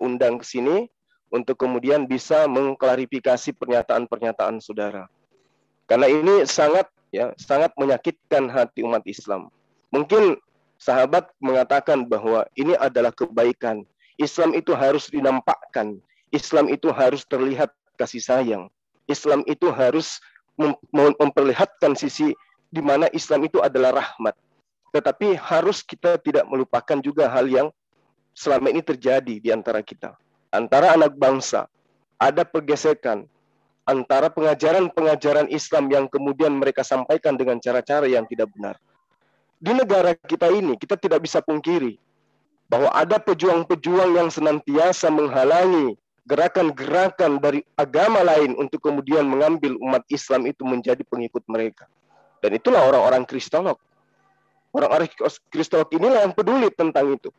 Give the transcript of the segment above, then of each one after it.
undang ke sini untuk kemudian bisa mengklarifikasi pernyataan-pernyataan saudara. Karena ini sangat menyakitkan hati umat Islam. Mungkin sahabat mengatakan bahwa ini adalah kebaikan. Islam itu harus dinampakkan. Islam itu harus terlihat kasih sayang. Islam itu harus memperlihatkan sisi di mana Islam itu adalah rahmat. Tetapi harus kita tidak melupakan juga hal yang selama ini terjadi di antara kita. Antara anak bangsa, ada pergesekan antara pengajaran-pengajaran Islam yang kemudian mereka sampaikan dengan cara-cara yang tidak benar. Di negara kita ini, kita tidak bisa pungkiri bahwa ada pejuang-pejuang yang senantiasa menghalangi gerakan-gerakan dari agama lain untuk kemudian mengambil umat Islam itu menjadi pengikut mereka. Dan itulah orang-orang Kristolog. Orang-orang Kristolog inilah yang peduli tentang itu.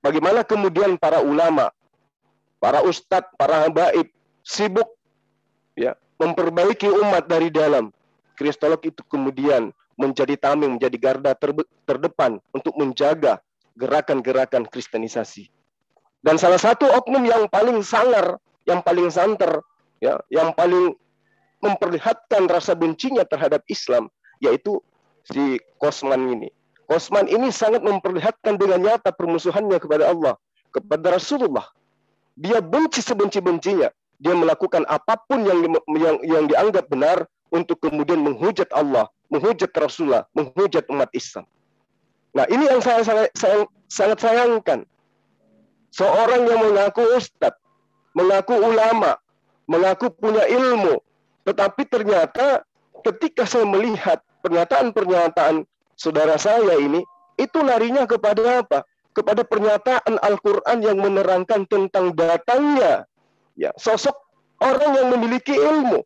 Bagaimana kemudian para ulama, para ustadz, para habaib sibuk memperbaiki umat dari dalam. Kristolog itu kemudian menjadi tameng, menjadi garda terdepan untuk menjaga gerakan-gerakan kristenisasi. Dan salah satu oknum yang paling sangar, yang paling santer, yang paling memperlihatkan rasa bencinya terhadap Islam, yaitu si Kosman ini. Kosman ini sangat memperlihatkan dengan nyata permusuhannya kepada Allah, kepada Rasulullah. Dia benci sebenci-bencinya. Dia melakukan apapun yang dianggap benar untuk kemudian menghujat Allah, menghujat Rasulullah, menghujat umat Islam. Nah, ini yang saya sangat sayangkan. Seorang yang mengaku ustadz, mengaku ulama, mengaku punya ilmu, tetapi ternyata ketika saya melihat pernyataan-pernyataan saudara saya ini, itu larinya kepada apa? Kepada pernyataan Al-Quran yang menerangkan tentang datangnya sosok orang yang memiliki ilmu.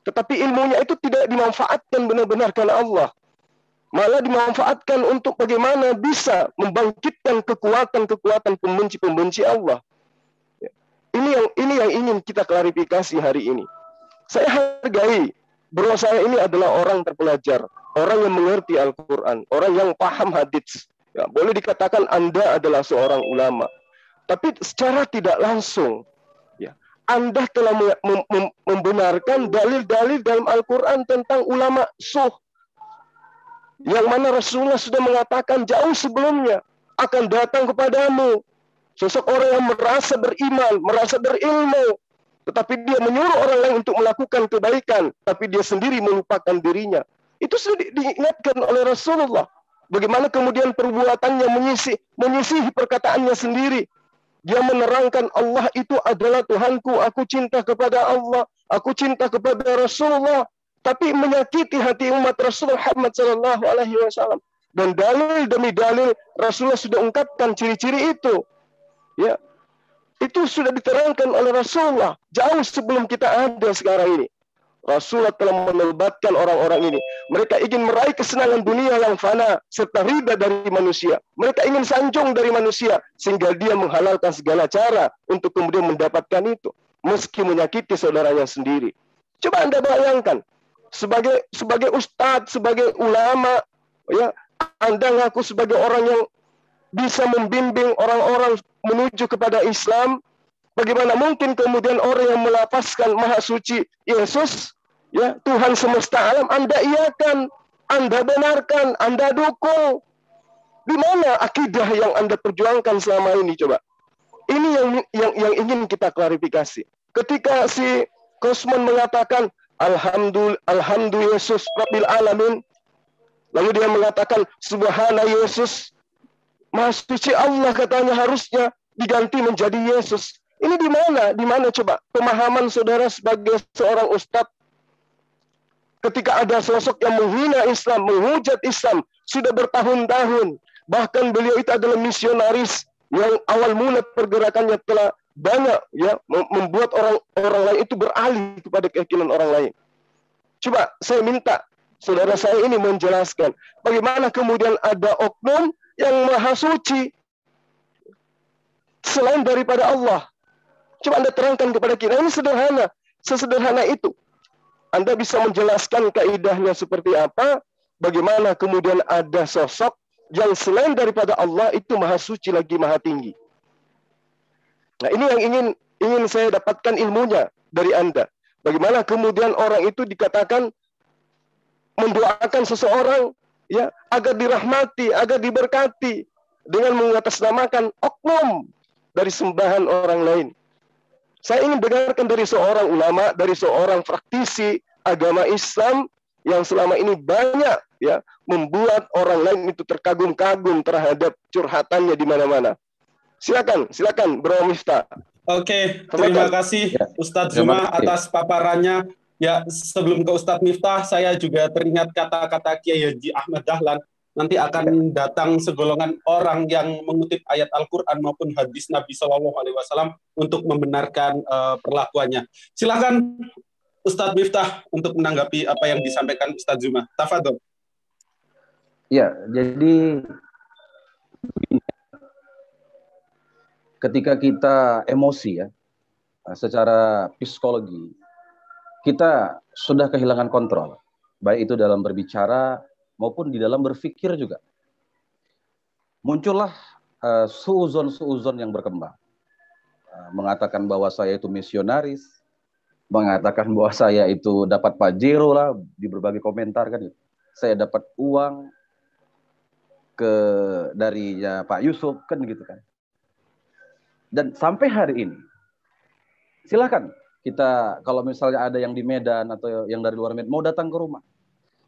Tetapi ilmunya itu tidak dimanfaatkan benar-benar karena Allah. Malah dimanfaatkan untuk bagaimana bisa membangkitkan kekuatan-kekuatan pembenci-pembenci Allah. Ini yang ingin kita klarifikasi hari ini. Saya hargai bro saya ini adalah orang terpelajar, orang yang mengerti Al-Quran, orang yang paham hadits. Boleh dikatakan Anda adalah seorang ulama. Tapi secara tidak langsung, Anda telah membenarkan dalil-dalil dalam Al-Quran tentang ulama suh. Yang mana Rasulullah sudah mengatakan jauh sebelumnya akan datang kepadamu sosok orang yang merasa beriman, merasa berilmu, tetapi dia menyuruh orang lain untuk melakukan kebaikan, tapi dia sendiri melupakan dirinya. Itu sudah diingatkan oleh Rasulullah. Bagaimana kemudian perbuatannya menyisihi perkataannya sendiri. Dia menerangkan Allah itu adalah Tuhanku, aku cinta kepada Allah, aku cinta kepada Rasulullah, tapi menyakiti hati umat Rasulullah Muhammad SAW. Dan dalil demi dalil Rasulullah sudah ungkapkan ciri-ciri itu. Itu sudah diterangkan oleh Rasulullah jauh sebelum kita ada sekarang ini. Rasulullah telah menobatkan orang-orang ini. Mereka ingin meraih kesenangan dunia yang fana serta ridha dari manusia. Mereka ingin sanjung dari manusia sehingga dia menghalalkan segala cara untuk kemudian mendapatkan itu, meski menyakiti saudaranya sendiri. Coba Anda bayangkan, sebagai ustadz, sebagai ulama, Anda ngaku sebagai orang yang bisa membimbing orang-orang menuju kepada Islam. Bagaimana mungkin kemudian orang yang melafazkan Maha Suci Yesus, Tuhan semesta alam, Anda iakan, Anda benarkan, Anda dukung. Di mana akidah yang Anda perjuangkan selama ini? Coba. Ini yang ingin kita klarifikasi. Ketika si Kosman mengatakan Alhamdulillah Yesus Rabbil Alamin, lalu dia mengatakan Subhana Yesus, Maha Suci Allah katanya harusnya diganti menjadi Yesus. Ini di mana? Di mana coba pemahaman saudara sebagai seorang ustadz? Ketika ada sosok yang menghina Islam, menghujat Islam sudah bertahun-tahun, bahkan beliau itu adalah misionaris yang awal mula pergerakannya telah banyak membuat orang lain itu beralih kepada keyakinan orang lain. Coba saya minta saudara saya ini menjelaskan bagaimana kemudian ada oknum yang maha suci selain daripada Allah. Coba Anda terangkan kepada kita. Ini sederhana. Sesederhana itu. Anda bisa menjelaskan kaidahnya seperti apa. Bagaimana kemudian ada sosok yang selain daripada Allah itu maha suci lagi maha tinggi. Nah, ini yang ingin saya dapatkan ilmunya dari Anda. Bagaimana kemudian orang itu dikatakan mendoakan seseorang ya agar dirahmati, agar diberkati dengan mengatasnamakan oknum dari sembahan orang lain. Saya ingin dengarkan dari seorang ulama, dari seorang praktisi agama Islam yang selama ini banyak ya membuat orang lain itu terkagum-kagum terhadap curhatannya di mana-mana. Silakan Bro Miftah. Oke, terima kasih Ya, Ustadz terima Zuma kasih. atas paparannya. Ya, sebelum ke Ustadz Miftah, saya juga teringat kata-kata Kiai Haji Ahmad Dahlan. Nanti akan datang segolongan orang yang mengutip ayat Al-Quran maupun hadis Nabi SAW untuk membenarkan perlakuannya. Silakan Ustadz Miftah untuk menanggapi apa yang disampaikan Ustadz Zuma. Tafadhol. Ya, jadi ketika kita emosi ya, secara psikologi, kita sudah kehilangan kontrol, baik itu dalam berbicara maupun di dalam berpikir juga. Muncullah suuzon-suuzon yang berkembang, mengatakan bahwa saya itu misionaris, mengatakan bahwa saya itu dapat pajero lah di berbagai komentar kan, saya dapat uang dari Pak Yusuf kan gitu kan. Dan sampai hari ini, silakan kita kalau misalnya ada yang di Medan atau yang dari luar Medan mau datang ke rumah.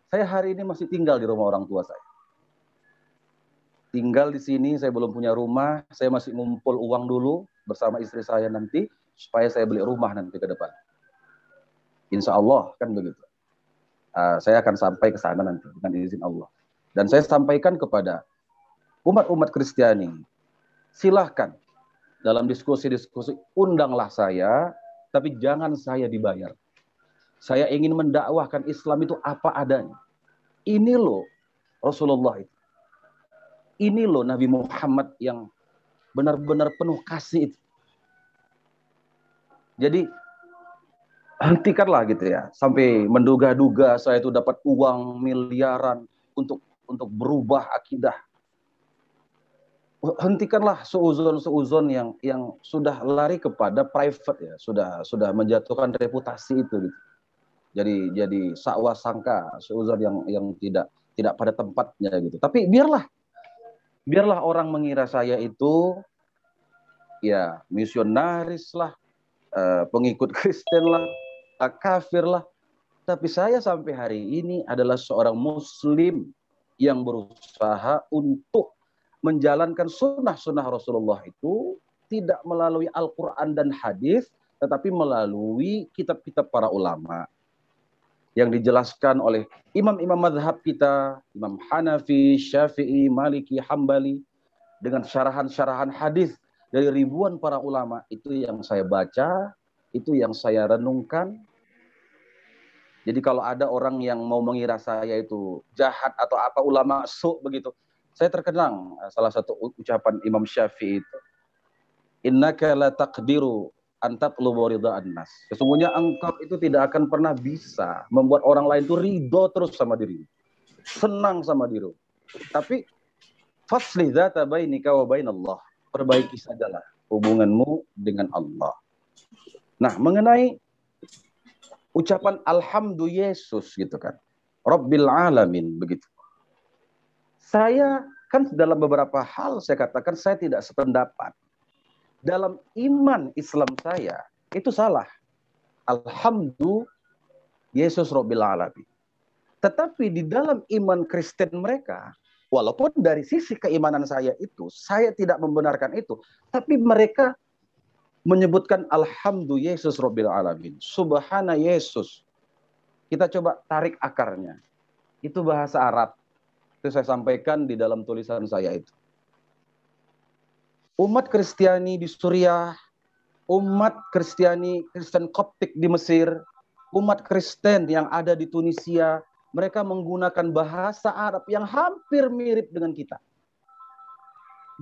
Saya hari ini masih tinggal di rumah orang tua saya. Tinggal di sini, saya belum punya rumah, saya masih ngumpul uang dulu bersama istri saya nanti supaya saya beli rumah nanti ke depan. Insya Allah kan begitu. Saya akan sampai ke sana nanti dengan izin Allah. Dan saya sampaikan kepada umat-umat Kristiani, silahkan dalam diskusi-diskusi undanglah saya, tapi jangan saya dibayar. Saya ingin mendakwahkan Islam itu apa adanya. Ini loh Rasulullah itu. Ini loh Nabi Muhammad yang benar-benar penuh kasih itu. Jadi hentikanlah gitu ya, sampai menduga-duga saya itu dapat uang miliaran untuk berubah akidah. Hentikanlah seuzon-seuzon yang sudah lari kepada private ya, sudah menjatuhkan reputasi itu gitu. Jadi sakwa sangka, seuzon yang tidak pada tempatnya gitu. Tapi biarlah orang mengira saya itu ya misionaris lah, pengikut Kristen lah, kafir lah. Tapi saya sampai hari ini adalah seorang muslim yang berusaha untuk menjalankan sunnah-sunnah Rasulullah itu tidak melalui Al-Quran dan hadis, tetapi melalui kitab-kitab para ulama yang dijelaskan oleh imam-imam madhab kita, Imam Hanafi, Syafi'i, Maliki, Hambali, dengan syarahan-syarahan hadis dari ribuan para ulama. Itu yang saya baca, itu yang saya renungkan. Jadi kalau ada orang yang mau mengira saya itu jahat atau apa, ulama su begitu, saya terkenang salah satu ucapan Imam Syafi'i itu, innaka la taqdiru an tatlubu ridha an-nas. Sesungguhnya engkau itu tidak akan pernah bisa membuat orang lain itu ridho terus sama dirimu, senang sama dirimu. Tapi faslih dzata bainika wa bainallah, perbaiki sajalah hubunganmu dengan Allah. Nah, mengenai ucapan alhamdu Yesus gitu kan, Rabbil alamin begitu. Saya kan dalam beberapa hal saya katakan saya tidak sependapat. Dalam iman Islam saya itu salah. Alhamdu Yesus Rabbil alamin. Tetapi di dalam iman Kristen mereka, walaupun dari sisi keimanan saya itu, saya tidak membenarkan itu. Tapi mereka menyebutkan Alhamdu Yesus Rabbil alamin. Subhana Yesus. Kita coba tarik akarnya. Itu bahasa Arab. Itu saya sampaikan di dalam tulisan saya itu. Umat Kristiani di Suriah, umat Kristen Koptik di Mesir, umat Kristen yang ada di Tunisia, mereka menggunakan bahasa Arab yang hampir mirip dengan kita.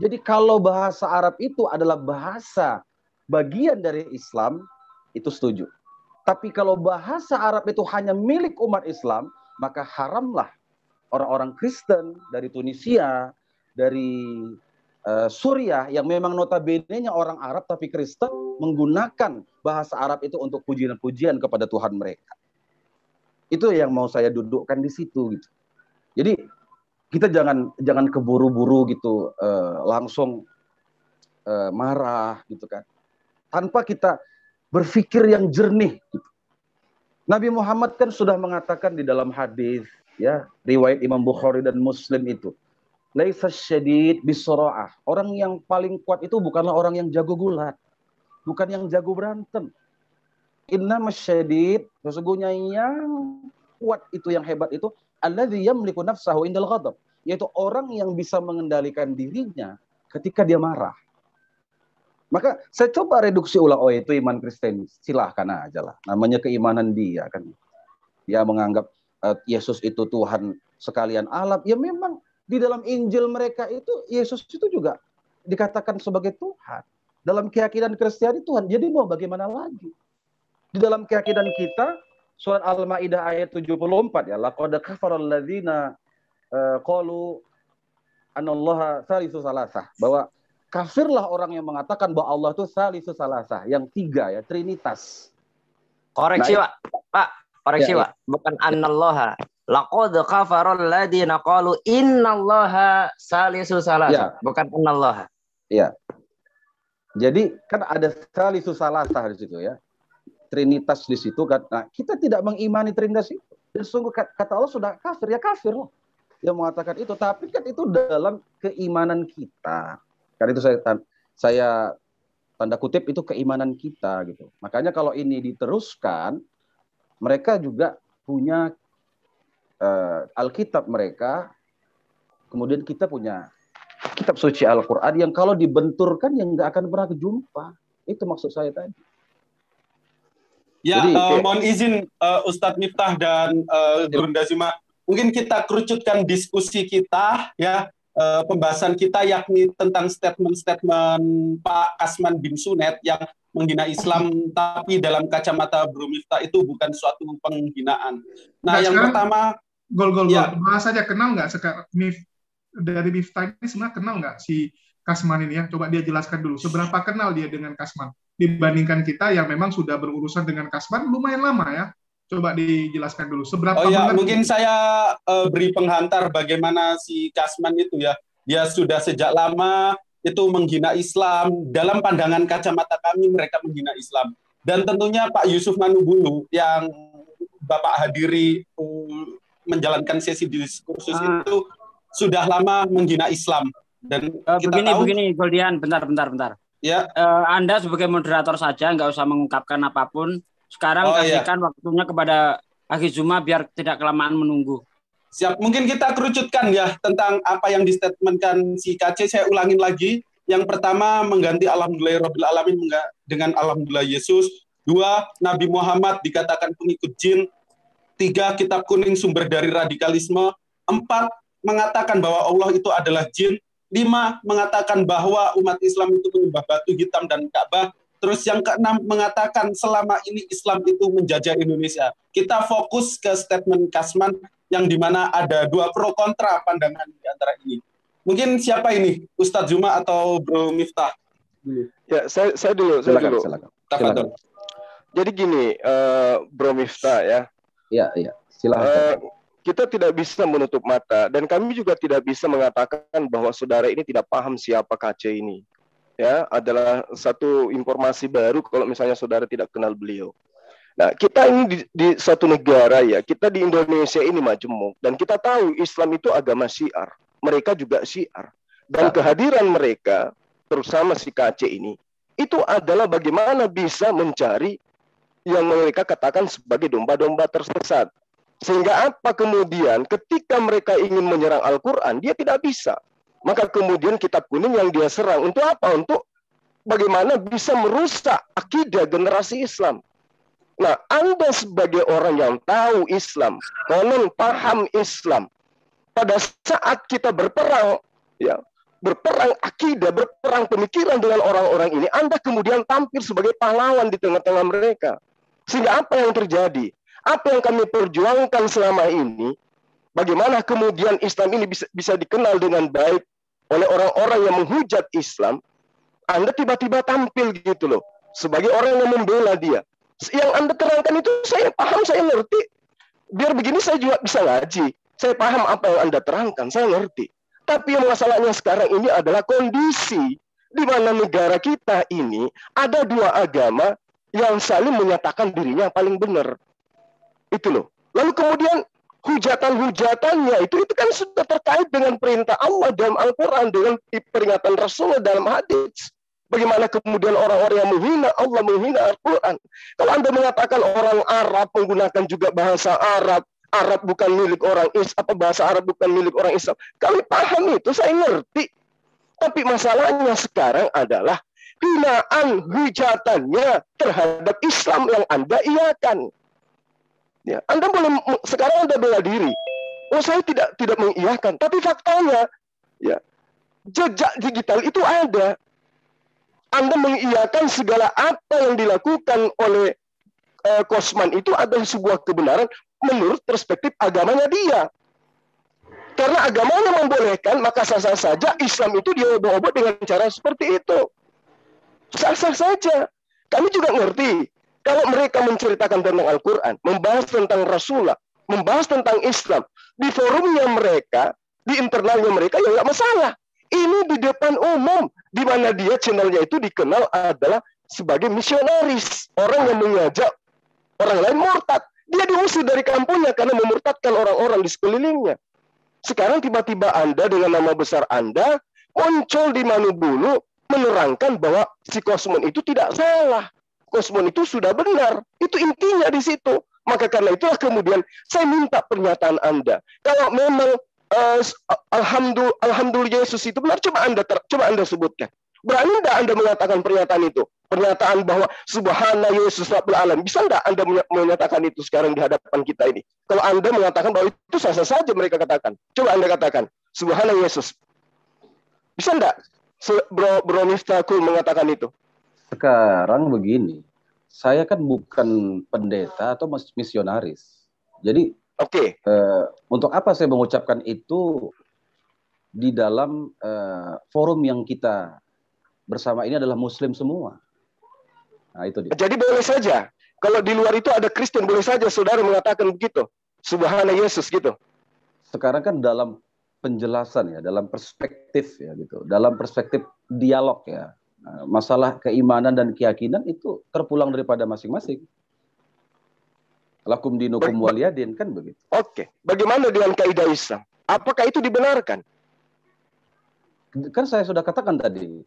Jadi kalau bahasa Arab itu adalah bahasa bagian dari Islam, itu setuju. Tapi kalau bahasa Arab itu hanya milik umat Islam, maka haramlah orang-orang Kristen dari Tunisia, dari Suriah yang memang notabene-nya orang Arab tapi Kristen menggunakan bahasa Arab itu untuk pujian-pujian kepada Tuhan mereka. Itu yang mau saya dudukkan di situ gitu. Jadi kita jangan keburu-buru gitu langsung marah gitu kan. Tanpa kita berpikir yang jernih gitu. Nabi Muhammad kan sudah mengatakan di dalam hadis ya, riwayat Imam Bukhari dan Muslim itu, laisa syadid bisura'ah. Orang yang paling kuat itu bukanlah orang yang jago gulat, bukan yang jago berantem. Innamas syadid, sesungguhnya yang kuat itu, yang hebat itu, alladzi yamliku nafsahu indal ghadab, yaitu orang yang bisa mengendalikan dirinya ketika dia marah. Maka saya coba reduksi ulang, oh itu iman Kristen, silahkan aja lah, namanya keimanan dia kan. Dia menganggap Yesus itu Tuhan sekalian alam, ya memang di dalam Injil mereka itu Yesus itu juga dikatakan sebagai Tuhan. Dalam keyakinan Kristiani Tuhan. Jadi mau bagaimana lagi? Di dalam keyakinan kita surat Al-Maidah ayat 74 ya, laqad kafara alladzina qalu anallaha salisu salasah, bahwa kafirlah orang yang mengatakan bahwa Allah itu salisu salasah, yang tiga ya, trinitas. Koreksi Pak, koreksi Pak, bukan anallaha. Laqad kafara alladziina qalu innallaha salisu salasah, bukan anallaha. Iya. Jadi kan ada salisu salasah di situ ya. Trinitas di situ kan. Nah, kita tidak mengimani Trinitas itu. Dan sungguh kata Allah sudah kafir, ya kafir loh. Yang mengatakan itu, tapi kan itu dalam keimanan kita. Karena itu saya tanda kutip itu keimanan kita gitu. Makanya kalau ini diteruskan, mereka juga punya Alkitab mereka, kemudian kita punya kitab suci Al-Quran yang kalau dibenturkan yang nggak akan pernah jumpa. Itu maksud saya tadi. Ya, mohon izin Ustadz Miftah dan Guru Dazima, mungkin kita kerucutkan diskusi kita ya, pembahasan kita yakni tentang statement-statement Pak Kasman bin Sunet yang menghina Islam, tapi dalam kacamata Bro Miftah itu bukan suatu penghinaan. Nah, yang pertama, bahas saja, kenal nggak sekarang dari Miftah ini sebenarnya kenal nggak si Kasman ini ya? Coba dia jelaskan dulu, seberapa kenal dia dengan Kasman dibandingkan kita yang memang sudah berurusan dengan Kasman lumayan lama ya. Coba dijelaskan dulu seberapa. Oh ya, mungkin saya beri penghantar bagaimana si Kasman itu ya. Dia sudah sejak lama itu menghina Islam. Dalam pandangan kacamata kami mereka menghina Islam. Dan tentunya Pak Yusuf Manubulu yang Bapak hadiri menjalankan sesi diskursus itu sudah lama menghina Islam. Dan kita begini Goldian, bentar. Ya. Anda sebagai moderator saja, nggak usah mengungkapkan apapun. Sekarang kasihkan waktunya kepada Akhi Zuma biar tidak kelamaan menunggu. Siap, mungkin kita kerucutkan ya tentang apa yang distatementkan si KC. Saya ulangin lagi. Yang pertama, mengganti Alhamdulillahirrahmanirrahim dengan Alhamdulillah Yesus. 2, Nabi Muhammad dikatakan pengikut jin. 3, kitab kuning sumber dari radikalisme. 4, mengatakan bahwa Allah itu adalah jin. 5, mengatakan bahwa umat Islam itu menyembah batu hitam dan Ka'bah. Terus yang ke-6 mengatakan selama ini Islam itu menjajah Indonesia. Kita fokus ke statement Kasman yang dimana ada 2 pro kontra pandangan di antara ini. Mungkin siapa ini? Ustadz Zuma atau Bro Miftah? Ya, saya dulu. Silakan. Jadi gini, Bro Miftah ya. Iya, silakan. Kita tidak bisa menutup mata, dan kami juga tidak bisa mengatakan bahwa saudara ini tidak paham siapa KC ini. Ya, adalah satu informasi baru kalau misalnya saudara tidak kenal beliau. Nah, kita ini di satu negara ya, kita di Indonesia ini majemuk, dan kita tahu Islam itu agama syiar. Mereka juga syiar. Dan kehadiran mereka, terutama si KC ini, itu adalah bagaimana bisa mencari yang mereka katakan sebagai domba-domba tersesat. Sehingga apa kemudian ketika mereka ingin menyerang Al-Quran, dia tidak bisa. Maka kemudian kitab kuning yang dia serang. Untuk apa? Untuk bagaimana bisa merusak akidah generasi Islam. Nah, Anda sebagai orang yang tahu Islam, konon paham Islam, pada saat kita berperang, ya, berperang akidah, berperang pemikiran dengan orang-orang ini, Anda kemudian tampil sebagai pahlawan di tengah-tengah mereka. Sehingga apa yang terjadi? Apa yang kami perjuangkan selama ini, bagaimana kemudian Islam ini bisa dikenal dengan baik oleh orang-orang yang menghujat Islam, Anda tiba-tiba tampil gitu loh, sebagai orang yang membela dia. Yang Anda terangkan itu saya paham, saya ngerti. Biar begini saya juga bisa ngaji. Saya paham apa yang Anda terangkan, saya ngerti. Tapi yang masalahnya sekarang ini adalah kondisi di mana negara kita ini ada dua agama yang saling menyatakan dirinya paling benar. Itu loh. Lalu kemudian hujatan-hujatannya itu kan sudah terkait dengan perintah Allah dalam Al-Quran, dengan peringatan Rasulullah dalam hadis. Bagaimana kemudian orang-orang yang menghina Allah, menghina Al-Quran. Kalau Anda mengatakan orang Arab menggunakan juga bahasa Arab, Arab bukan milik orang Islam, bahasa Arab bukan milik orang Islam. Kami paham itu, saya ngerti. Tapi masalahnya sekarang adalah hinaan hujatannya terhadap Islam yang Anda iakan. Ya, Anda boleh sekarang Anda bela diri. Oh, saya tidak mengiyakan, tapi faktanya ya jejak digital itu ada. Anda mengiyakan segala apa yang dilakukan oleh Kosman itu adalah sebuah kebenaran menurut perspektif agamanya dia. Karena agamanya membolehkan, maka sah-sah saja Islam itu diobok-obok dengan cara seperti itu. Sah-sah saja. Kami juga ngerti, kalau mereka menceritakan tentang Al-Quran, membahas tentang Rasulullah, membahas tentang Islam, di forumnya mereka, di internalnya mereka, ya nggak masalah. Ini di depan umum, di mana dia channelnya itu dikenal adalah sebagai misionaris. Orang yang mengajak orang lain murtad. Dia diusir dari kampungnya karena memurtadkan orang-orang di sekelilingnya. Sekarang tiba-tiba Anda dengan nama besar Anda muncul di Manubulu menerangkan bahwa si Kosman itu tidak salah. Kosman itu sudah benar. Itu intinya di situ. Maka karena itulah kemudian saya minta pernyataan Anda. Kalau memang Alhamdulillah Yesus itu benar, coba Anda sebutkan. Berani tidak Anda mengatakan pernyataan itu? Pernyataan bahwa Subhana Yesus Rabbul Alam. Bisa tidak Anda menyatakan itu sekarang di hadapan kita ini? Kalau Anda mengatakan bahwa itu sah-sah saja mereka katakan. Coba Anda katakan, Subhana Yesus. Bisa tidak Bro Miftahul mengatakan itu? Sekarang begini, saya kan bukan pendeta atau misionaris. Jadi, untuk apa saya mengucapkan itu di dalam forum yang kita bersama ini adalah Muslim semua. Nah, itu dia. Jadi boleh saja. Kalau di luar itu ada Kristen, boleh saja saudara mengatakan begitu. Subhana Yesus gitu. Sekarang kan dalam penjelasan ya, dalam perspektif ya gitu. Dalam perspektif dialog ya. Nah, masalah keimanan dan keyakinan itu terpulang daripada masing-masing. Lakum dinukum waliyadin kan begitu. Oke. Bagaimana dengan kaidah Islam? Apakah itu dibenarkan? Kan saya sudah katakan tadi.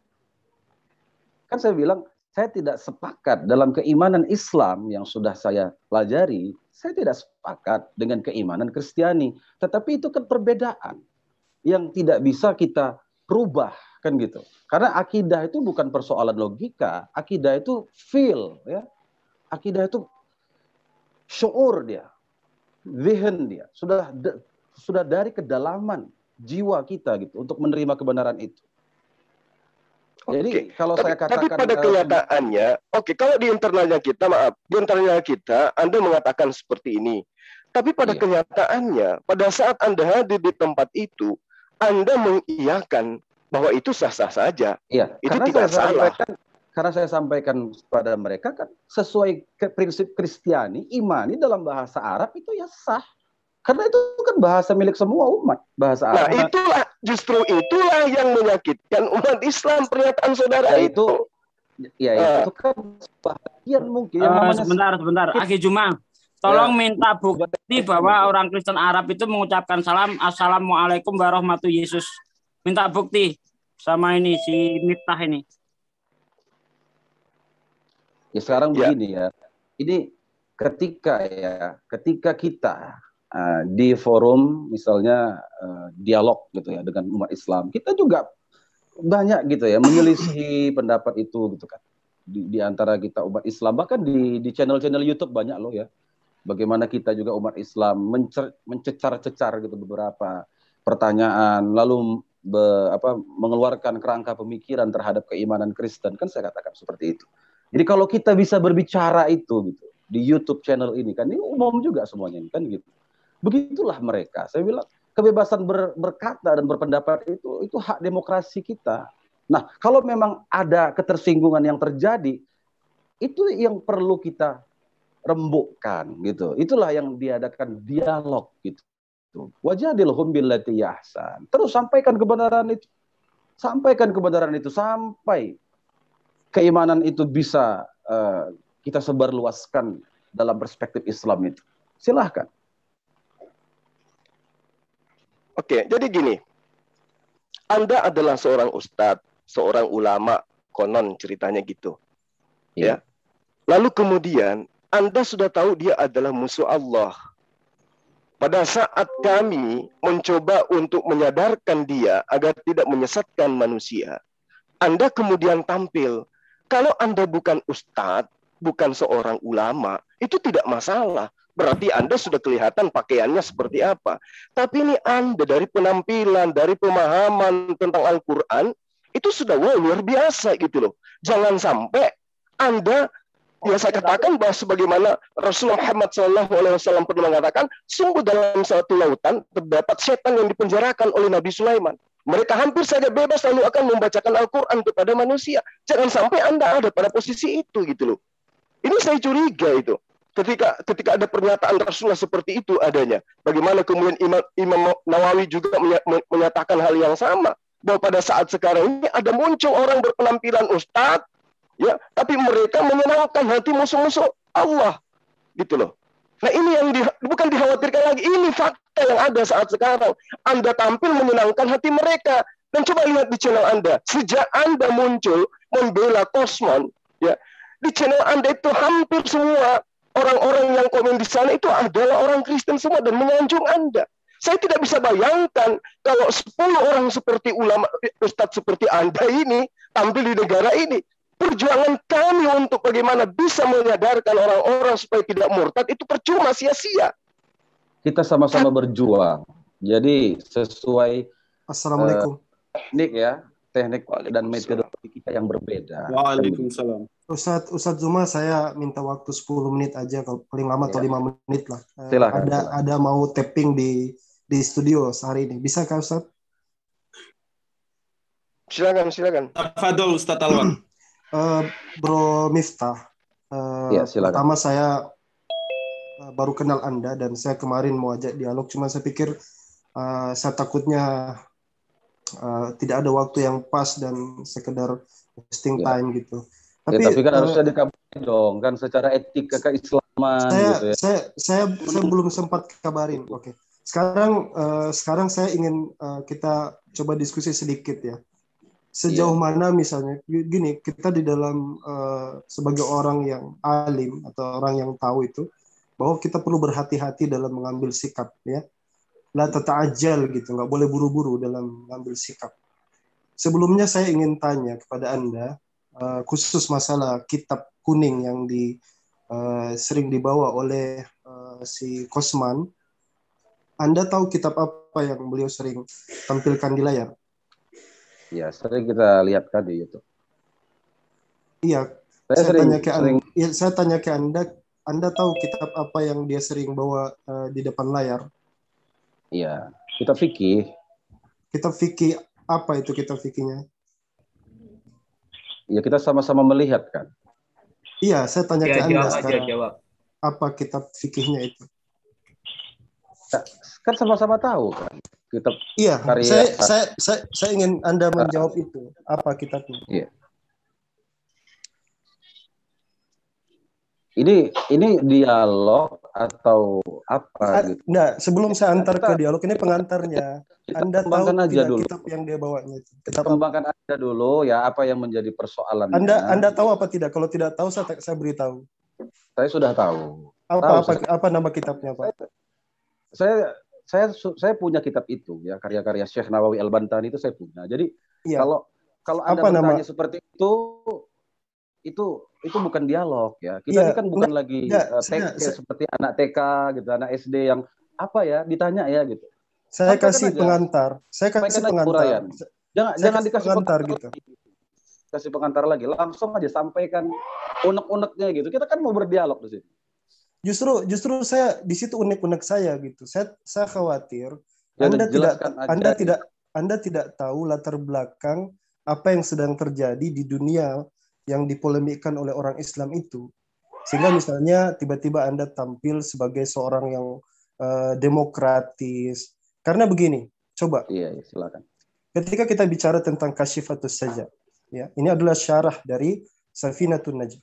Kan saya bilang saya tidak sepakat dalam keimanan Islam yang sudah saya pelajari. Saya tidak sepakat dengan keimanan Kristiani. Tetapi itu kan perbedaan yang tidak bisa kita rubah kan gitu. Karena akidah itu bukan persoalan logika. Akidah itu feel ya. Akidah itu syuur dia, zihin dia. Sudah dari kedalaman jiwa kita gitu untuk menerima kebenaran itu. Jadi kalau saya katakan, tapi pada kenyataannya, kalau di internalnya kita, di internalnya kita, Anda mengatakan seperti ini. Tapi pada kenyataannya, pada saat Anda hadir di tempat itu, Anda mengiyakan bahwa itu sah-sah saja. Iya, itu tidak salah. Karena saya sampaikan kepada mereka kan sesuai prinsip Kristiani, imani dalam bahasa Arab itu ya sah. Karena itu kan bahasa milik semua umat, bahasa Arab. Nah, justru itulah yang menyakitkan umat Islam, pernyataan saudara itu. Ya, itu kan bagian mungkin. Sebentar. Akhi Juma, tolong minta bukti bahwa orang Kristen Arab itu mengucapkan salam, Assalamualaikum warahmatullahi Yesus. Minta bukti sama ini, si Miftah ini. Ya sekarang begini ya, ini ketika kita di forum misalnya dialog gitu ya dengan umat Islam, kita juga banyak gitu ya menyelisihi pendapat itu gitu kan di antara kita umat Islam, bahkan di channel-channel YouTube banyak loh ya, bagaimana kita juga umat Islam mencecar-cecar gitu beberapa pertanyaan lalu mengeluarkan kerangka pemikiran terhadap keimanan Kristen, kan saya katakan seperti itu. Jadi kalau kita bisa berbicara itu gitu di YouTube channel ini kan, ini umum juga semuanya ini kan gitu. Begitulah mereka. Saya bilang kebebasan berkata dan berpendapat itu hak demokrasi kita. Nah, kalau memang ada ketersinggungan yang terjadi, itu yang perlu kita rembukkan gitu. Itulah yang diadakan dialog gitu. Wajadilhum billati ahsan. Terus sampaikan kebenaran itu. Sampaikan kebenaran itu sampai keimanan itu bisa kita sebarluaskan dalam perspektif Islam itu. Silahkan. Oke, jadi gini. Anda adalah seorang ustadz, seorang ulama, konon ceritanya gitu. Ya. Lalu kemudian Anda sudah tahu dia adalah musuh Allah. Pada saat kami mencoba untuk menyadarkan dia agar tidak menyesatkan manusia, Anda kemudian tampil. Kalau Anda bukan ustadz, bukan seorang ulama, itu tidak masalah. Berarti Anda sudah kelihatan pakaiannya seperti apa. Tapi ini Anda dari penampilan, dari pemahaman tentang Al-Quran, itu sudah luar biasa gitu loh. Jangan sampai Anda, ya saya katakan bahwa sebagaimana Rasulullah Muhammad SAW pernah mengatakan, sungguh dalam suatu lautan terdapat setan yang dipenjarakan oleh Nabi Sulaiman. Mereka hampir saja bebas lalu akan membacakan Al-Quran kepada manusia. Jangan sampai Anda ada pada posisi itu gitu loh. Ini saya curiga itu. Ketika ada pernyataan Rasulullah seperti itu adanya. Bagaimana kemudian Imam Nawawi juga menyatakan hal yang sama. Bahwa pada saat sekarang ini ada muncul orang berpenampilan ustadz, ya, tapi mereka menyenangkan hati musuh-musuh Allah, gitu loh. Nah ini yang bukan dikhawatirkan lagi, ini fakta yang ada saat sekarang. Anda tampil menyenangkan hati mereka, dan coba lihat di channel Anda, sejak Anda muncul membela Kosmon, ya, di channel Anda itu hampir semua orang-orang yang komen di sana itu adalah orang Kristen semua dan menyanjung Anda. Saya tidak bisa bayangkan kalau 10 orang seperti ulama, ustadz seperti Anda ini tampil di negara ini. Perjuangan kami untuk bagaimana bisa menyadarkan orang-orang supaya tidak murtad itu percuma, sia-sia. Kita sama-sama berjuang. Jadi sesuai Assalamualaikum. Teknik ya, teknik dan metodologi kita yang berbeda. Waalaikumsalam. Ustadz Zuma, saya minta waktu 10 menit aja, kalau paling lama atau 5 menit lah. Silakan. Ada mau tapping di studio sehari ini. Bisa kah Ustadz? Silakan. Tafadhol Ustadz Alwan. Bro Miftah, ya, pertama saya baru kenal Anda dan saya kemarin mau ajak dialog, cuma saya pikir saya takutnya tidak ada waktu yang pas dan sekedar wasting time gitu. Tapi kan harusnya dikabarin dong, kan secara etika keislaman. Saya belum sempat kabarin. Oke. Sekarang saya ingin kita coba diskusi sedikit ya. Sejauh mana misalnya gini, kita di dalam sebagai orang yang alim atau orang yang tahu itu bahwa kita perlu berhati-hati dalam mengambil sikap ya. La tata'ajjal gitu, nggak boleh buru-buru dalam mengambil sikap. Sebelumnya saya ingin tanya kepada Anda khusus masalah kitab kuning yang sering dibawa oleh si Kosman. Anda tahu kitab apa yang beliau sering tampilkan di layar? Ya, sering kita lihat kan di YouTube. Iya, saya tanya ke Anda tahu kitab apa yang dia sering bawa di depan layar? Iya, kitab fikih. Kitab fikih, apa itu kitab fikihnya? Ya, kita sama-sama melihat kan. Iya, saya tanya ke Anda sekarang. Jawab. Apa kitab fikihnya itu? Kan sama-sama tahu kan. Kitab iya, karya, saya ingin Anda menjawab itu. Apa kitabnya? Iya. Ini dialog atau apa gitu? Nah, sebelum saya antar ke dialog, ini pengantarnya. Anda tahu aja tidak dulu. kitab yang dia bawanya itu? Kembangkan aja dulu ya apa yang menjadi persoalan. Anda tahu apa tidak? Kalau tidak tahu saya beritahu. Saya sudah tahu. Apa nama kitabnya, Pak? Saya punya kitab itu ya, karya-karya Syekh Nawawi Al-Bantani itu saya punya. Jadi iya. kalau Anda bertanya seperti itu bukan dialog ya. Kita ini kan bukan lagi seperti anak TK gitu, anak SD yang apa ya ditanya ya gitu. Saya kasih pengantar. Jangan dikasih pengantar gitu. Kasih pengantar lagi, langsung aja sampaikan unek-uneknya gitu. Kita kan mau berdialog di sini. Justru saya di situ unek-unek saya gitu. Saya khawatir Anda tidak tahu latar belakang apa yang sedang terjadi di dunia yang dipolemikkan oleh orang Islam itu. Sehingga misalnya tiba-tiba Anda tampil sebagai seorang yang demokratis. Karena begini, coba. Iya, silakan. Ketika kita bicara tentang Kasyifatus Sajjah, ya, ini adalah syarah dari Safinatun Najah.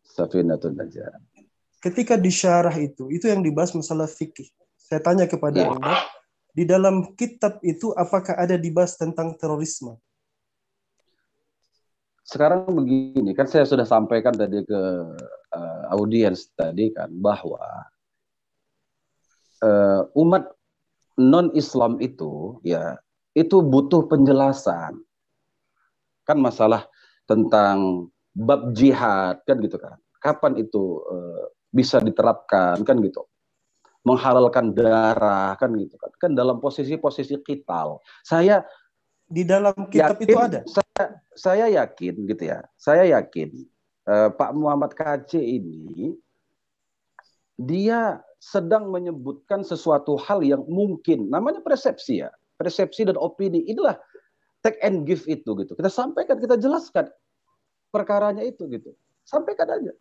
Safinatun Najah. Ketika di syarah itu yang dibahas masalah fikih. Saya tanya kepada Anda, di dalam kitab itu apakah ada dibahas tentang terorisme? Sekarang begini, kan saya sudah sampaikan tadi ke audiens tadi kan, bahwa umat non-Islam itu ya itu butuh penjelasan. Kan masalah tentang bab jihad kan gitu kan. Kapan itu bisa diterapkan kan gitu. Menghalalkan darah kan gitu kan. Kan dalam posisi-posisi qital. Saya di dalam kitab yakin, itu ada. Saya yakin gitu ya. Saya yakin Pak Muhammad KC ini dia sedang menyebutkan sesuatu hal yang mungkin, namanya persepsi ya. Persepsi dan opini, inilah take and give itu gitu. Kita sampaikan, kita jelaskan perkaranya itu gitu. Sampaikan aja.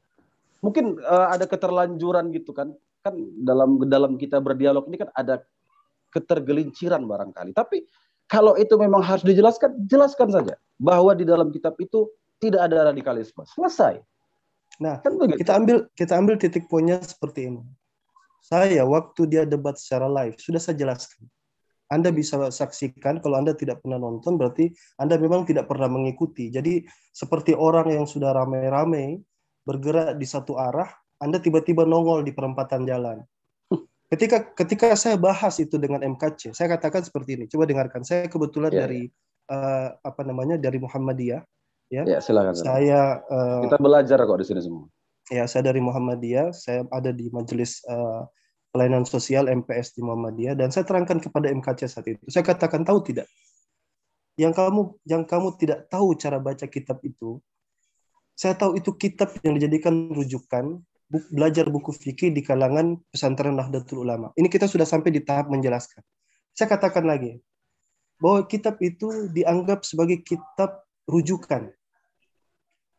Mungkin ada keterlanjuran gitu kan. Kan dalam kita berdialog ini kan ada ketergelinciran barangkali. Tapi kalau itu memang harus dijelaskan, jelaskan saja bahwa di dalam kitab itu tidak ada radikalisme. Selesai. Nah, kan kita ambil titik poinnya seperti ini. Saya waktu dia debat secara live sudah saya jelaskan. Anda bisa saksikan, kalau Anda tidak pernah nonton berarti Anda memang tidak pernah mengikuti. Jadi seperti orang yang sudah ramai-ramai bergerak di satu arah, Anda tiba-tiba nongol di perempatan jalan. Ketika saya bahas itu dengan MKC, saya katakan seperti ini. Coba dengarkan. Saya kebetulan dari dari Muhammadiyah. Ya, silakan. Kita belajar kok di sini semua. Ya, saya dari Muhammadiyah. Saya ada di Majelis Pelayanan Sosial MPS di Muhammadiyah, dan saya terangkan kepada MKC saat itu. Saya katakan, tahu tidak? Yang kamu tidak tahu cara baca kitab itu. Saya tahu itu kitab yang dijadikan rujukan belajar buku fikih di kalangan pesantren Nahdlatul Ulama. Ini kita sudah sampai di tahap menjelaskan. Saya katakan lagi bahwa kitab itu dianggap sebagai kitab rujukan.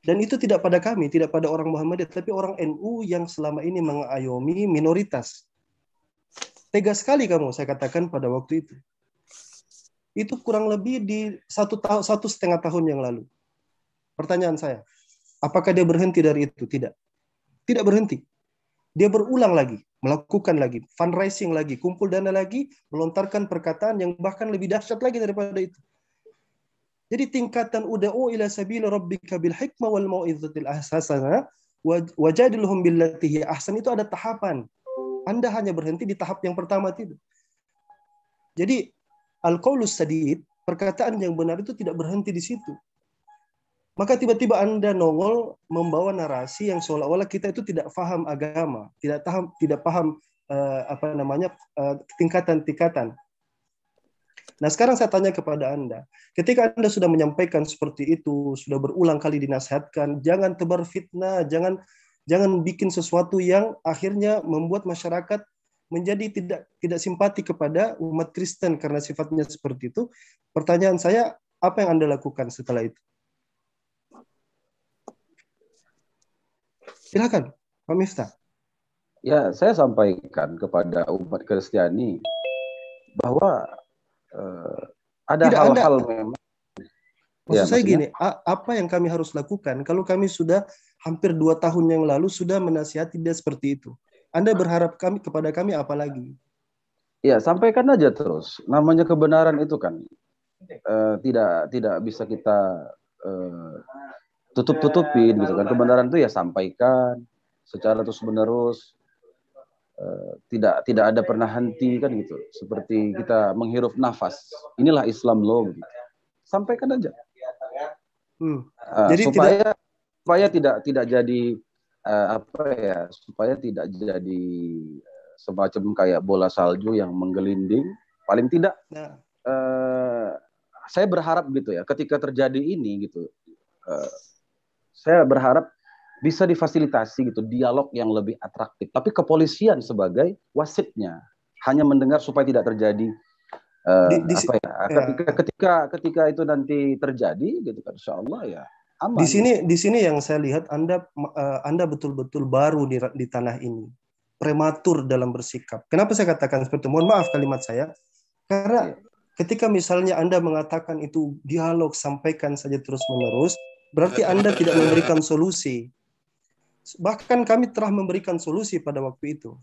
Dan itu tidak pada kami, tidak pada orang Muhammadiyah, tapi orang NU yang selama ini mengayomi minoritas. Tegas sekali kamu, saya katakan pada waktu itu. Itu kurang lebih di 1,5 tahun yang lalu. Pertanyaan saya, apakah dia berhenti dari itu? Tidak. Tidak berhenti. Dia berulang lagi, melakukan lagi, fundraising lagi, kumpul dana lagi, melontarkan perkataan yang bahkan lebih dahsyat lagi daripada itu. Jadi tingkatan uda'u ila sabili rabbika bil hikmah wal mau'izatil hasanah wajadilhum billati hi ahsan, itu ada tahapan. Anda hanya berhenti di tahap yang pertama tidak. Jadi al-qaulus sadid, perkataan yang benar itu tidak berhenti di situ. Maka tiba-tiba Anda nongol membawa narasi yang seolah-olah kita itu tidak paham agama, tidak paham tingkatan-tingkatan. Nah, sekarang saya tanya kepada Anda, ketika Anda sudah menyampaikan seperti itu, sudah berulang kali dinasihatkan, jangan tebar fitnah, jangan bikin sesuatu yang akhirnya membuat masyarakat menjadi tidak simpati kepada umat Kristen karena sifatnya seperti itu. Pertanyaan saya, apa yang Anda lakukan setelah itu? Silakan, Pak Miftah. Ya, saya sampaikan kepada umat Kristiani bahwa ada hal-hal memang. Maksud saya gini, apa yang kami harus lakukan kalau kami sudah hampir 2 tahun yang lalu sudah menasihati dia seperti itu? Anda berharap kepada kami apa lagi? Ya, sampaikan aja terus. Namanya kebenaran itu kan tidak bisa kita tutup-tutupin gitu kan. Kebenaran itu ya sampaikan secara terus-menerus, tidak ada pernah henti kan gitu. Seperti kita menghirup nafas. Inilah Islam loh gitu. Sampaikan aja. Jadi supaya tidak jadi supaya tidak jadi semacam kayak bola salju yang menggelinding. Paling tidak saya berharap gitu ya, ketika terjadi ini gitu, saya berharap bisa difasilitasi gitu dialog yang lebih atraktif. Tapi kepolisian sebagai wasitnya hanya mendengar supaya tidak terjadi ketika itu nanti terjadi gitu kan, insya Allah ya aman. Di sini yang saya lihat Anda betul-betul baru di tanah ini, prematur dalam bersikap. Kenapa saya katakan seperti itu? Mohon maaf kalimat saya, karena ketika misalnya Anda mengatakan itu dialog, sampaikan saja terus-menerus, berarti Anda tidak memberikan solusi. Bahkan kami telah memberikan solusi pada waktu itu.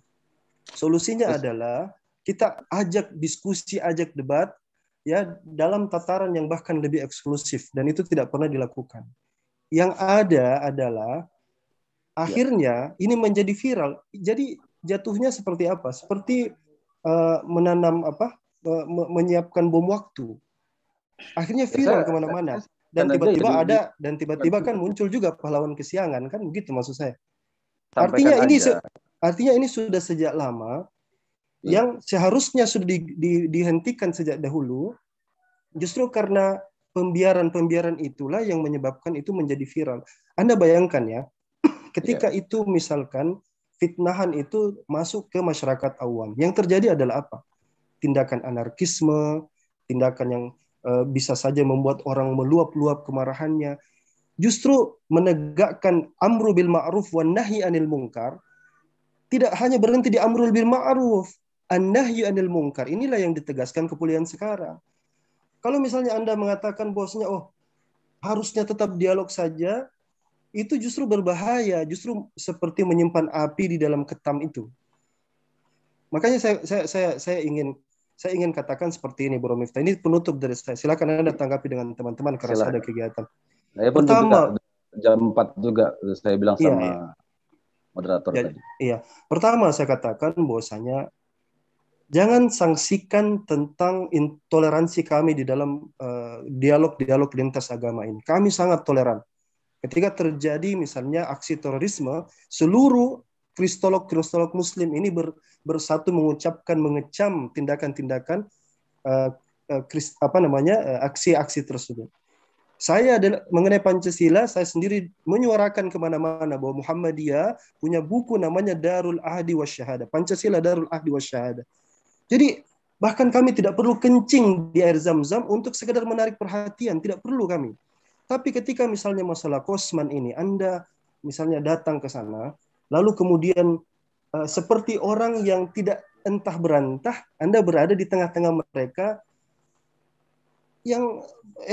Solusinya adalah kita ajak diskusi, ajak debat, ya dalam tataran yang bahkan lebih eksklusif, dan itu tidak pernah dilakukan. Yang ada adalah akhirnya ini menjadi viral. Jadi jatuhnya seperti apa? Seperti menanam menyiapkan bom waktu. Akhirnya viral kemana-mana. Dan tiba-tiba kan muncul juga pahlawan kesiangan, kan begitu maksud saya. Artinya ini sudah sejak lama, yang seharusnya sudah dihentikan sejak dahulu, justru karena pembiaran itulah yang menyebabkan itu menjadi viral. Anda bayangkan ya, ketika itu misalkan fitnahan itu masuk ke masyarakat awam, yang terjadi adalah apa? Tindakan anarkisme, tindakan yang bisa saja membuat orang meluap-luap kemarahannya. Justru menegakkan amru bil ma'ruf wan nahyi anil munkar, tidak hanya berhenti di amrul bil ma'ruf, an-nahyi anil munkar. Inilah yang ditegaskan kepolisian sekarang. Kalau misalnya Anda mengatakan bahwasanya harusnya tetap dialog saja, itu justru berbahaya, justru seperti menyimpan api di dalam ketam itu. Makanya saya ingin katakan seperti ini, Bro Miftah. Ini penutup dari saya. Silakan Anda tanggapi dengan teman-teman karena ada kegiatan. Saya pun pertama juga, jam 4 juga saya bilang sama moderator tadi. Iya. Pertama saya katakan bahwasanya jangan sanksikan tentang intoleransi kami di dalam dialog-dialog lintas agama ini. Kami sangat toleran. Ketika terjadi misalnya aksi terorisme, seluruh kristolog Muslim ini bersatu mengucapkan, mengecam tindakan-tindakan aksi-aksi tersebut. Saya mengenai Pancasila, saya sendiri menyuarakan kemana-mana bahwa Muhammadiyah punya buku namanya Darul Ahdi Wasyahadah. Pancasila Darul Ahdi Wasyahadah. Jadi bahkan kami tidak perlu kencing di air zam-zam untuk sekedar menarik perhatian. Tidak perlu kami. Tapi ketika misalnya masalah Kosman ini, Anda misalnya datang ke sana, lalu kemudian seperti orang yang tidak entah berantah, Anda berada di tengah-tengah mereka yang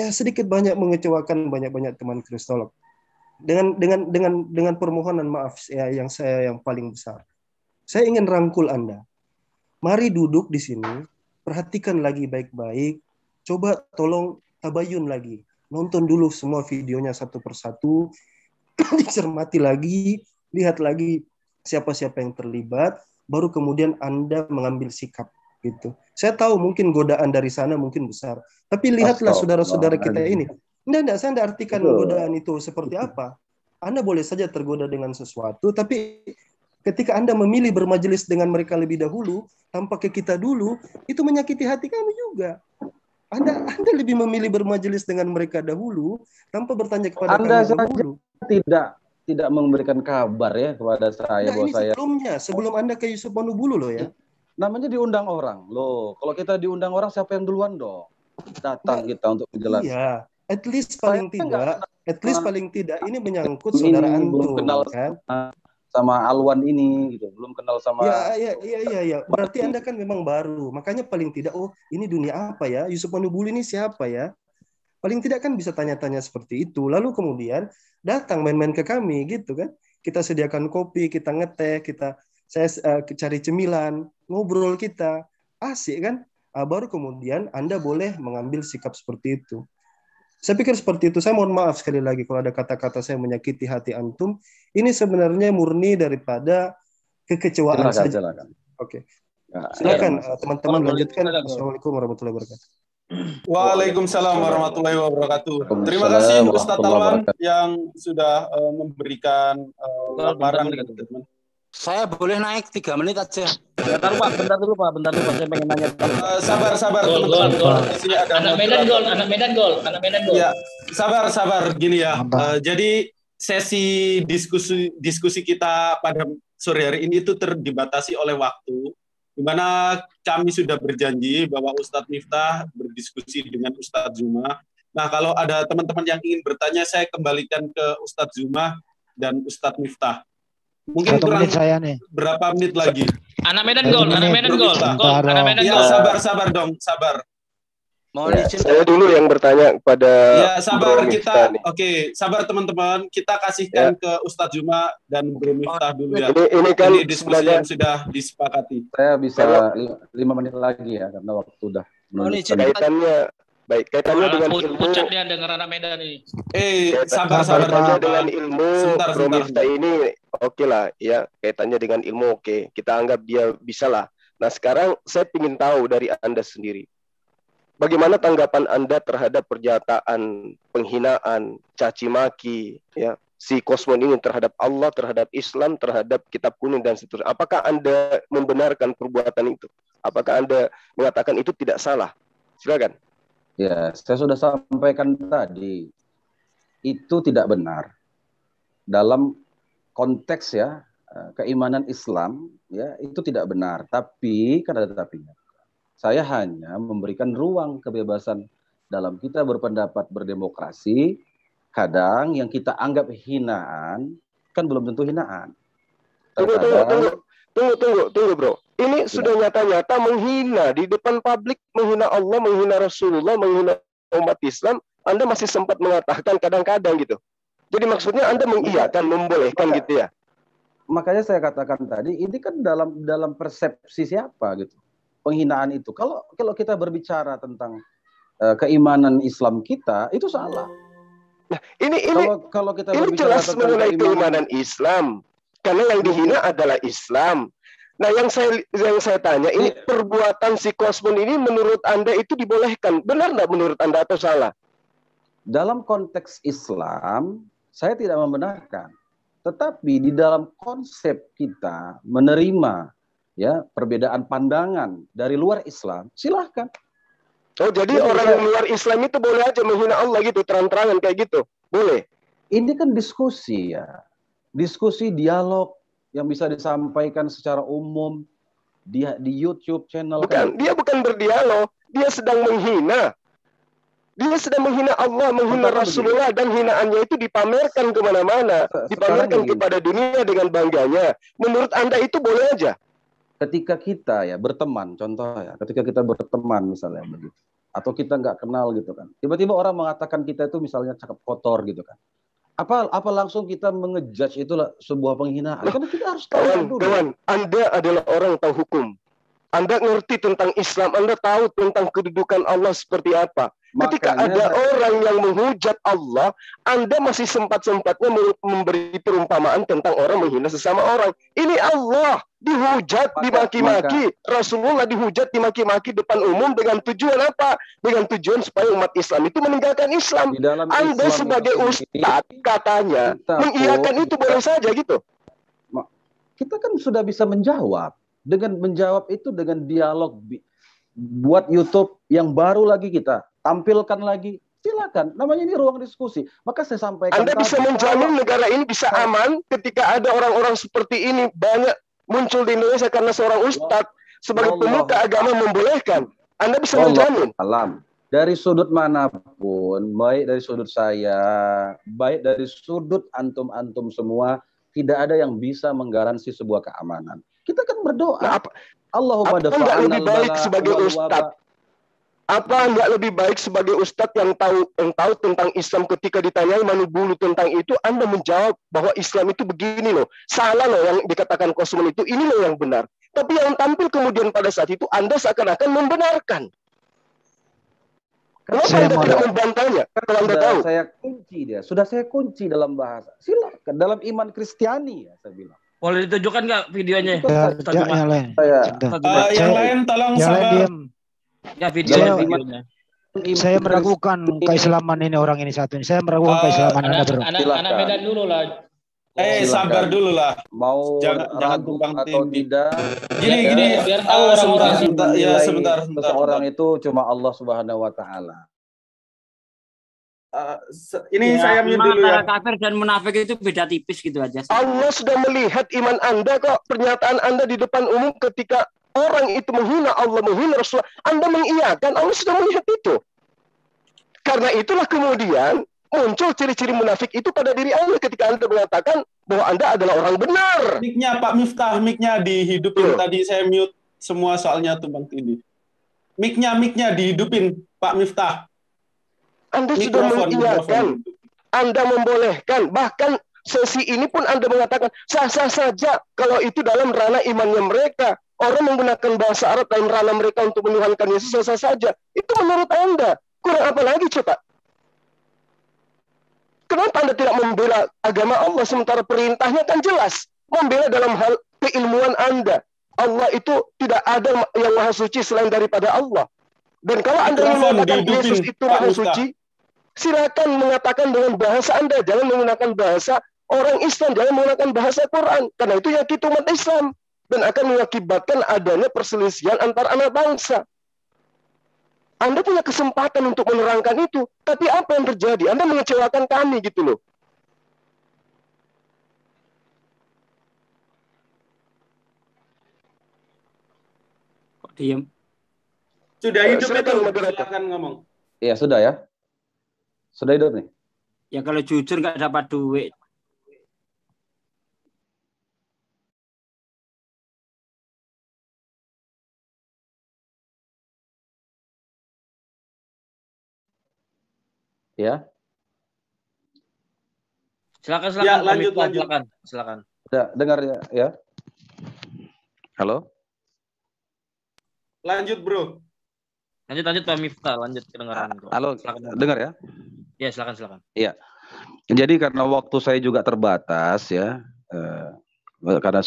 sedikit banyak mengecewakan banyak-banyak teman kristolog. Dengan permohonan maaf yang paling besar. Saya ingin rangkul Anda. Mari duduk di sini, perhatikan lagi baik-baik, coba tolong tabayun lagi. Nonton dulu semua videonya satu persatu, dicermati lagi, lihat lagi siapa-siapa yang terlibat, baru kemudian Anda mengambil sikap gitu. Saya tahu mungkin godaan dari sana mungkin besar, tapi lihatlah saudara-saudara kita ini. Enggak, saya tidak artikan godaan itu seperti apa. Anda boleh saja tergoda dengan sesuatu, tapi ketika Anda memilih bermajelis dengan mereka lebih dahulu, tanpa ke kita dulu, itu menyakiti hati kami juga. Anda lebih memilih bermajelis dengan mereka dahulu tanpa bertanya kepada Anda kami dahulu. Tidak memberikan kabar ya kepada saya bahwa saya sebelum Anda ke Yusuf Manubulu loh ya. Namanya diundang orang loh. Kalau kita diundang orang, siapa yang duluan dong? Datang kita untuk menjelaskan. Iya, at least paling tidak ini menyangkut saudara antum kan. Sama Alwan ini gitu, belum kenal sama. Iya. Berarti Anda kan memang baru. Makanya paling tidak ini dunia apa ya? Yusuf Manubulu ini siapa ya? Paling tidak kan bisa tanya-tanya seperti itu. Lalu kemudian datang main-main ke kami gitu kan. Kita sediakan kopi, kita ngeteh, saya cari cemilan, ngobrol kita. Asik kan? Baru kemudian Anda boleh mengambil sikap seperti itu. Saya pikir seperti itu. Saya mohon maaf sekali lagi kalau ada kata-kata saya menyakiti hati antum. Ini sebenarnya murni daripada kekecewaan saja. Oke. Silakan teman-teman lanjutkan. Assalamualaikum warahmatullahi wabarakatuh. Waalaikumsalam warahmatullahi wabarakatuh. Terima kasih Ustadz Alwan yang sudah memberikan laporan dengan teman. Saya boleh naik 3 menit aja. Bentar dulu Pak. Saya pengen nanya. Sabar. Di sini ada anak Medan Gol. Ya, sabar. Gini ya. Jadi sesi diskusi kita pada sore hari ini itu dibatasi oleh waktu. di mana kami sudah berjanji bahwa Ustadz Miftah berdiskusi dengan Ustadz Zuma. Nah, kalau ada teman-teman yang ingin bertanya, saya kembalikan ke Ustadz Zuma dan Ustadz Miftah. Mungkin kurang saya nih. Berapa menit lagi? Anak Medan Gol, anak Medan Gol. Anak Medan Gol. Ya, sabar dong, sabar. Ya, saya dulu yang bertanya kepada ya, sabar kita. Oke, sabar teman-teman. Kita kasihkan ke Ustadz Zuma dan Bro Miftah dulu ya. Ini kan ini diskusi yang sudah disepakati. Saya bisa 5 menit lagi ya karena waktu sudah kaitannya dengan ilmu. Dia dengar anak Medan ini. Sabar dengan ilmu. Bro Miftah ini oke lah ya, kaitannya dengan ilmu oke. Kita anggap dia bisa lah. Nah, sekarang saya ingin tahu dari Anda sendiri. Bagaimana tanggapan Anda terhadap pernyataan penghinaan, caci maki, ya, si Kosmon ini terhadap Allah, terhadap Islam, terhadap kitab kuning dan seterusnya? Apakah Anda membenarkan perbuatan itu? Apakah Anda mengatakan itu tidak salah? Silakan. Ya, saya sudah sampaikan tadi, itu tidak benar dalam konteks ya keimanan Islam, ya itu tidak benar. Tapi kan ada tetapinya. Saya hanya memberikan ruang kebebasan dalam kita berpendapat berdemokrasi. Kadang yang kita anggap hinaan, kan belum tentu hinaan. Tunggu, bro. Ini sudah nyata-nyata menghina di depan publik, menghina Allah, menghina Rasulullah, menghina umat Islam. Anda masih sempat mengatakan kadang-kadang gitu. Jadi maksudnya Anda mengiyakan, membolehkan gitu ya? Makanya saya katakan tadi, ini kan dalam persepsi siapa gitu. Penghinaan itu. Kalau kita berbicara tentang keimanan Islam kita, itu salah. Nah, ini kalau kita ini berbicara jelas mengenai keimanan Islam. Karena yang dihina adalah Islam. Nah, yang saya tanya, ini perbuatan si Kosmon ini menurut Anda itu dibolehkan. Benar nggak menurut Anda atau salah? Dalam konteks Islam, saya tidak membenarkan. Tetapi di dalam konsep kita menerima ya perbedaan pandangan dari luar Islam, silahkan. Oh, jadi orang yang luar Islam itu boleh aja menghina Allah gitu, terang-terangan kayak gitu? Boleh? Ini kan diskusi ya. Diskusi dialog yang bisa disampaikan secara umum di YouTube channel. Dia bukan berdialog, dia sedang menghina. Dia sedang menghina Allah, menghina Rasulullah, dan hinaannya itu dipamerkan kemana-mana. Dipamerkan kepada dunia dengan bangganya. Menurut Anda itu boleh aja? Ketika kita ya berteman, contoh ya, ketika kita berteman misalnya begitu, atau kita nggak kenal gitu kan, tiba-tiba orang mengatakan kita itu misalnya cakep kotor gitu kan, apa langsung kita mengejudge itu sebuah penghinaan? Karena kita harus tahu dulu. Kawan, Anda adalah orang yang tahu hukum. Anda ngerti tentang Islam, Anda tahu tentang kedudukan Allah seperti apa. Ketika ada orang yang menghujat Allah, Anda masih sempat-sempatnya memberi perumpamaan tentang orang menghina sesama orang. Ini Allah dihujat, dimaki-maki. Rasulullah dihujat, dimaki-maki depan umum dengan tujuan apa? Dengan tujuan supaya umat Islam itu meninggalkan Islam. Anda sebagai ustadz katanya mengiyakan itu boleh saja gitu. Kita kan sudah bisa menjawab. Dengan menjawab itu dengan dialog, buat YouTube yang baru lagi kita tampilkan lagi, silakan. Namanya ini ruang diskusi. Maka saya sampaikan. Anda bisa menjamin negara ini bisa aman ketika ada orang-orang seperti ini banyak muncul di Indonesia karena seorang ustadz sebagai pemuka agama membolehkan. Anda bisa menjamin. Alam. Dari sudut manapun, baik dari sudut saya, baik dari sudut antum-antum semua, tidak ada yang bisa menggaransi sebuah keamanan. Kita kan berdoa. Nah, Allahumma enggak lebih baik sebagai ustadz? Apa enggak lebih baik sebagai ustadz yang tahu tentang Islam ketika ditanyai manubulu tentang itu, Anda menjawab bahwa Islam itu begini loh. Salah loh yang dikatakan Kosmon itu, ini loh yang benar. Tapi yang tampil kemudian pada saat itu Anda seakan-akan membenarkan. Kenapa Anda tidak membantahnya? Kalau Anda tahu. Sudah saya kunci dalam bahasa. Silakan dalam iman Kristiani ya saya bilang. Boleh ditunjukkan nggak videonya? Yang lain. Yang lain tolong sabar. Ya videonya. Saya meragukan keislaman ini orang ini satu ini. Saya meragukan keislaman Anda bro. Anak Medan dulu lah. Sabar dulu lah. Mau jangan tumpang atau tidak. Gini. Biar tahu orang-orang sebentar. Seseorang itu cuma Allah Subhanahu Wa Taala. Ini saya mute dulu ya. Kafir dan munafik itu beda tipis gitu aja. Allah sudah melihat iman Anda kok. Pernyataan Anda di depan umum ketika orang itu menghina Allah, menghina Rasulullah, Anda mengiyakan, Allah sudah melihat itu. Karena itulah kemudian muncul ciri-ciri munafik itu pada diri Anda ketika Anda mengatakan bahwa Anda adalah orang benar. Mic-nya Pak Miftah, mic-nya dihidupin. Tadi saya mute semua soalnya tuh Bang Tidi. Mic-nya dihidupin Pak Miftah. Anda sudah mengiyakan, Anda membolehkan, bahkan sesi ini pun Anda mengatakan sah-sah saja kalau itu dalam ranah imannya mereka. Orang menggunakan bahasa Arab dalam ranah mereka untuk menuhankan Yesus sah-sah saja. Itu menurut Anda. Kurang apa lagi coba? Kenapa Anda tidak membela agama Allah sementara perintahnya kan jelas? Membela dalam hal keilmuan Anda. Allah itu tidak ada yang maha suci selain daripada Allah. Dan kalau Anda ingin mengatakan Yesus itu maha suci, silakan mengatakan dengan bahasa Anda. Jangan menggunakan bahasa orang Islam, jangan menggunakan bahasa Quran. Karena itu nyakit umat Islam. Dan akan mengakibatkan adanya perselisihan antar anak bangsa. Anda punya kesempatan untuk menerangkan itu, tapi apa yang terjadi? Anda mengecewakan kami gitu loh. Kok diam? Sudah hidup itu, silakan ngomong. Iya, sudah ya. Sudah hidup nih. Ya kalau jujur nggak dapat duit. Ya. Silakan. Ya, lanjut. Silakan. Udah dengar ya? Halo? Lanjut, Bro. Lanjut Pak Miftah, lanjut kedengaran. Halo, dengar ya? Ya, silakan. Iya. Jadi karena waktu saya juga terbatas ya, karena